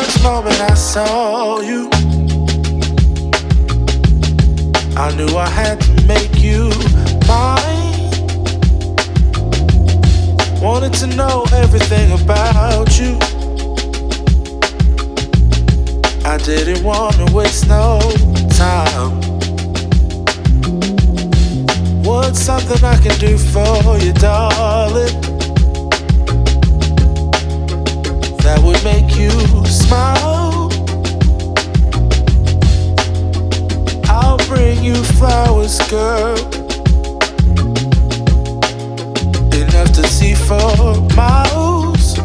first moment I saw you, I knew I had to make you mine. Wanted to know everything about you. I didn't want to waste no time. What's something I can do for you, darling, that would make you smile? I'll bring you flowers, girl, enough to see for miles.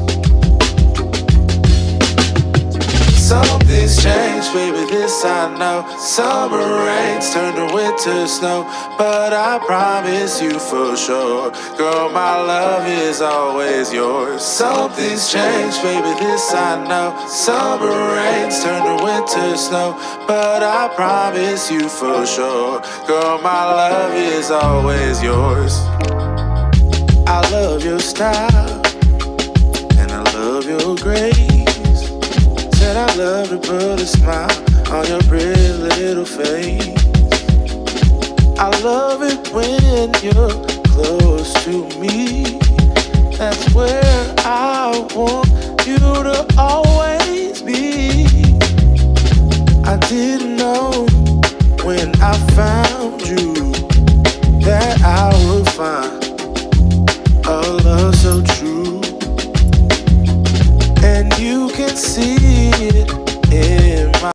Something's changed, baby, this I know. Summer rains turn to winter snow, but I promise you for sure, girl, my love is always yours. Something's changed, baby, this I know. Summer rains turn to winter snow, but I promise you for sure, girl, my love is always yours. I love your style, and I love your grace. Said I love to put a smile on your pretty little face. I love it when you're close to me. That's where I want you to always be. I didn't know when I found you that I would find a love so true. And you can see it in